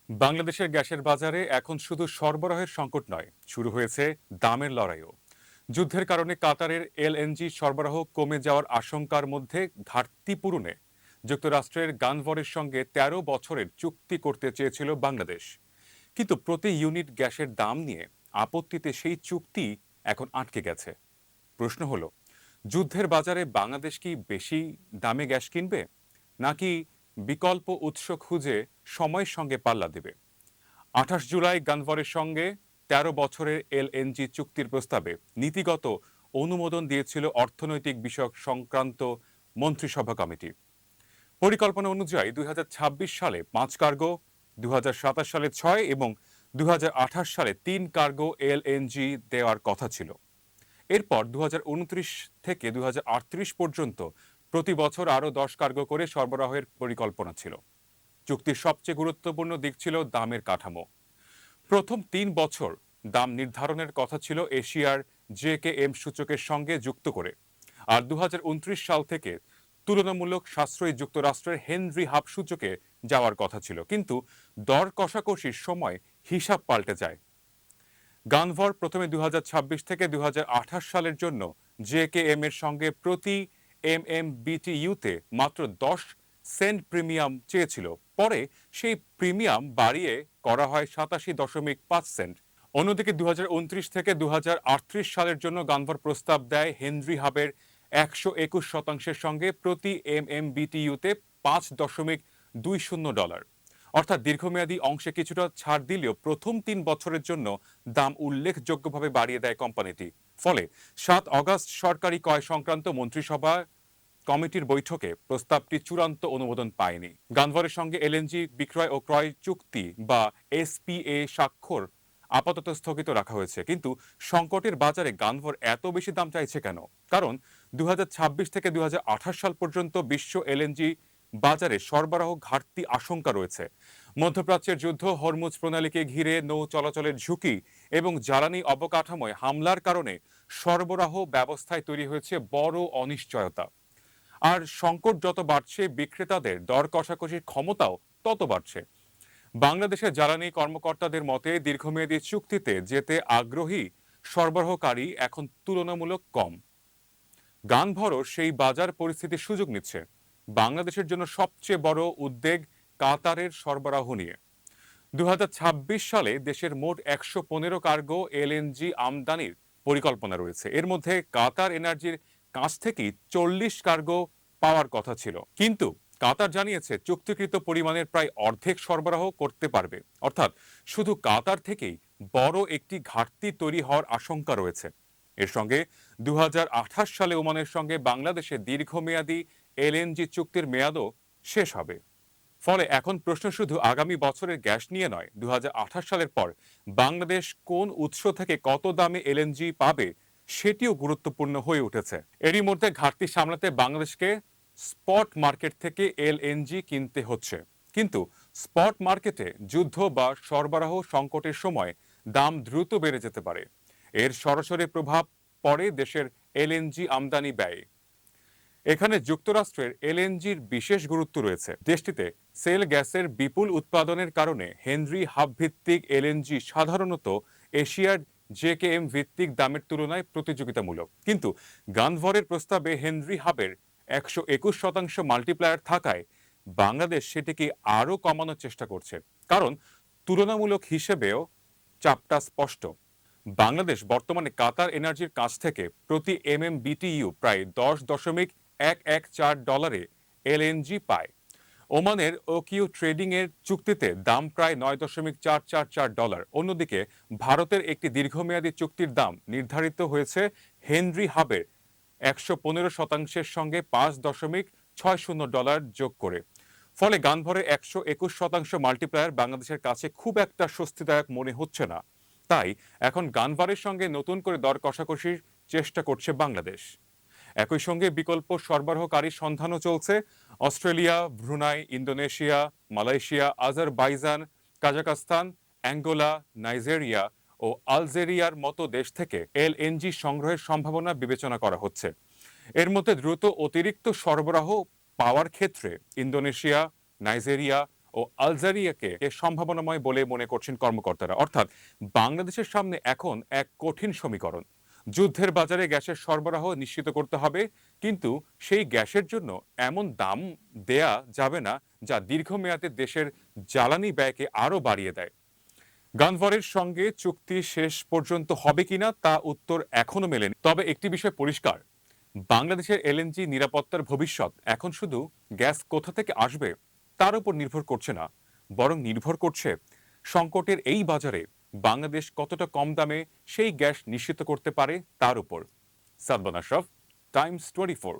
বাংলাদেশের গ্যাসের বাজারে এখন শুধু সরবরাহের সংকট নয়, শুরু হয়েছে দামের লড়াইও। যুদ্ধের কারণে কাতারের এলএনজি সরবরাহ কমে যাওয়ার আশঙ্কার মধ্যে ঘাটতি পূরণে যুক্তরাষ্ট্রের গানভরের সঙ্গে ১৩ বছরের চুক্তি করতে চেয়েছিল বাংলাদেশ। কিন্তু প্রতি ইউনিট গ্যাসের দাম নিয়ে আপত্তিতে সেই চুক্তি এখন আটকে গেছে। প্রশ্ন হলো, যুদ্ধের বাজারে বাংলাদেশ কি বেশি দামে গ্যাস কিনবে, নাকি বিকল্প উৎস খুঁজে সময়ের সঙ্গে পাল্লা দেবে? ২৮ জুলাই গানভরের সঙ্গে ১৩ বছরের এলএনজি চুক্তির প্রস্তাবে নীতিগত অনুমোদন দিয়েছিল অর্থনৈতিক বিষয়ক সংক্রান্ত মন্ত্রিসভা কমিটি। পরিকল্পনা অনুযায়ী ২০২৬ সালে ৫ কার্গো, ২০২৭ সালে ৬ এবং ২০২৮ সালে ৩ কার্গো এলএনজি দেওয়ার কথা ছিল। এরপর ২০২৯ থেকে ২০৩৮ পর্যন্ত প্রতি বছর আরও ১০ কার্গো করে সরবরাহের পরিকল্পনা ছিল। চুক্তির সবচেয়ে গুরুত্বপূর্ণ দিক ছিল দামের কাঠামো। প্রথম ৩ বছর দাম নির্ধারণের কথা ছিল এশিয়ার জেকেএম সূচকের সঙ্গে যুক্ত করে, আর ২০২৯ সাল থেকে তুলনামূলক সাশ্রয়ী যুক্তরাষ্ট্রের হেনরি হাব সূচকে যাওয়ার কথা ছিল। কিন্তু দর কষাকষির সময় হিসাব পাল্টে যায়। গানভর প্রথমে ২০২৬ থেকে ২০২৮ সালের জন্য জেকেএম এর সঙ্গে প্রতি এমএমবিটিইউতে মাত্র ১০ সেন্ট প্রিমিয়াম চেয়েছিল। পরে সেই প্রিমিয়াম বাড়িয়ে করা হয় ৮৭.৫ সেন্ট। অন্যদিকে ২০২৯ থেকে ২০৩৮ সালের জন্য গানভর প্রস্তাব দেয় হেনরি হাবের ১২১% সঙ্গে প্রতি এমএমবিটিইউতে $৫.২০। অর্থাৎ দীর্ঘমেয়াদী অংশে কিছুটা ছাড় দিলেও প্রথম ৩ বছরের জন্য দাম উল্লেখযোগ্যভাবে বাড়িয়ে দেয় কোম্পানিটি। ফলে ৭ অগাস্ট সরকারি ক্রয় সংক্রান্ত মন্ত্রিসভা কমিটির বৈঠকে প্রস্তাবটি চূড়ান্ত অনুমোদন পায়নি। গানভরের সঙ্গে এলএনজি বিক্রয় ও ক্রয় চুক্তি বা এসপিএ স্বাক্ষর আপাতত স্থগিত রাখা হয়েছে। কিন্তু সংকটের বাজারে গানভর এত বেশি দাম চাইছে কেন? কারণ ২০২৬ থেকে ২০২৮ সাল পর্যন্ত বিশ্ব এলএনজি বাজারে সরবরাহ ঘাটতি আশঙ্কা রয়েছে। মধ্যপ্রাচ্যের যুদ্ধ, হরমুজ প্রণালীকে ঘিরে নৌ চলাচলের ঝুঁকি এবং জ্বালানি অবকাঠামোয় হামলার কারণে সরবরাহ ব্যবস্থায় তৈরি হয়েছে বড় অনিশ্চয়তা। আর সংকট যত বাড়ছে, বিক্রেতাদের দর কষাকষির ক্ষমতাও তত বাড়ছে। বাংলাদেশের জ্বালানি কর্মকর্তাদের মতে দীর্ঘমেয়াদী চুক্তিতে যেতে আগ্রহী সরবরাহকারী এখন তুলনামূলক কম। গানভরও সেই বাজার পরিস্থিতির সুযোগ নিচ্ছে। বাংলাদেশের জন্য সবচেয়ে বড় উদ্বেগ কাতারের সরবরাহ নিয়ে। ২০২৬ সালে দেশের মোট ১১৫ কার্গো এলএনজি আমদানির পরিকল্পনা রয়েছে। এর মধ্যে কাতার এনার্জির কাছ থেকেই ৪০ কার্গো পাওয়ার কথা ছিল। কিন্তু কাতার জানিয়েছে চুক্তিকৃত পরিমাণের প্রায় অর্ধেক সরবরাহ করতে পারবে। অর্থাৎ শুধু কাতার থেকেই বড় একটি ঘাটতি তৈরি হওয়ার আশঙ্কা রয়েছে। এর সঙ্গে ২০২৮ সালে ওমানের সঙ্গে বাংলাদেশের দীর্ঘমেয়াদী এলএনজি চুক্তির মেয়াদও শেষ হবে। ফলে এখন প্রশ্ন শুধু আগামী বছরের গ্যাস নিয়ে নয়, ২০২৮ সালের পর বাংলাদেশ কোন উৎস থেকে কত দামে এলএনজি পাবে সেটিও গুরুত্বপূর্ণ হয়ে উঠেছে। এরই মধ্যে ঘাটতি সামলাতে বাংলাদেশকে স্পট মার্কেট থেকে এলএনজি কিনতে হচ্ছে। কিন্তু স্পট মার্কেটে যুদ্ধ বা সরবরাহ সংকটের সময় দাম দ্রুত বেড়ে যেতে পারে। এর সরাসরি প্রভাব পড়ে দেশের এলএনজি আমদানি ব্যয়ে। এখানে যুক্তরাষ্ট্রের এলএনজির বিশেষ গুরুত্ব রয়েছে। দেশটিতে সেল গ্যাসের বিপুল উৎপাদনের কারণে হেনরি হাব ভিত্তিক এলএনজি সাধারণত এশিয়ার জেকেএম ভিত্তিক দামের তুলনায় প্রতিযোগিতামূলক। কিন্তু গানভরের প্রস্তাবে হেনরি হাবের ১২১% মাল্টিপ্লায়ার থাকায় বাংলাদেশ সেটিকে আরও কমানোর চেষ্টা করছে। কারণ তুলনামূলক হিসেবেও চাপটা স্পষ্ট। বাংলাদেশ বর্তমানে কাতার এনার্জির কাছ থেকে প্রতি এমএমবিটিইউ প্রায় $10.114 এলএনজি পায়। ওমানের ওকিউ ট্রেডিং এর চুক্তিতে দাম প্রায় $9.444। অন্যদিকে ভারতের একটি দীর্ঘমেয়াদী চুক্তির দাম নির্ধারিত হয়েছে হেনরি হাবের ১১৫%-এর সঙ্গে $5.60 যোগ করে। ফলে গানভরে ১২১% মাল্টিপ্লায়ার বাংলাদেশের কাছে খুব একটা স্বস্তিদায়ক মনে হচ্ছে না। তাই এখন গানভারের সঙ্গে নতুন করে দর কষাকষির চেষ্টা করছে বাংলাদেশ। একই সঙ্গে বিকল্প সরবরাহকারীর সন্ধানও চলছে। Australia, Brunei, Indonesia, Malaysia, Azerbaijan, Kazakhstan, Angola, Nigeria ও আলজেরিয়ার মতো দেশ থেকে এলএনজি সংগ্রহের সম্ভাবনা বিবেচনা করা হচ্ছে। এর মধ্যে দ্রুত অতিরিক্ত সরবরাহ পাওয়ার ক্ষেত্রে ইন্দোনেশিয়া, নাইজেরিয়া ও আলজেরিয়াকে সম্ভাবনাময় বলে মনে করছেন কর্মকর্তারা। অর্থাৎ বাংলাদেশের সামনে এখন এক কঠিন সমীকরণ। যুদ্ধের বাজারে গ্যাসের সরবরাহ নিশ্চিত করতে হবে, কিন্তু সেই গ্যাসের জন্য এমন দাম দেয়া যাবে না যা দীর্ঘমেয়াদে দেশের জ্বালানি ব্যয়কে আরো বাড়িয়ে দেয়। গানভরের সঙ্গে চুক্তি শেষ পর্যন্ত হবে কিনা তা উত্তর এখনো মেলেনি। তবে একটি বিষয় পরিষ্কার, বাংলাদেশের এলএনজি নিরাপত্তার ভবিষ্যৎ এখন শুধু গ্যাস কোথা থেকে আসবে তার উপর নির্ভর করছে না, বরং নির্ভর করছে সংকটের এই বাজারে বাংলাদেশ কতটা কম দামে সেই গ্যাস নিশ্চিত করতে পারে তার উপর। সাদমান আশরাফ, টাইমস 24।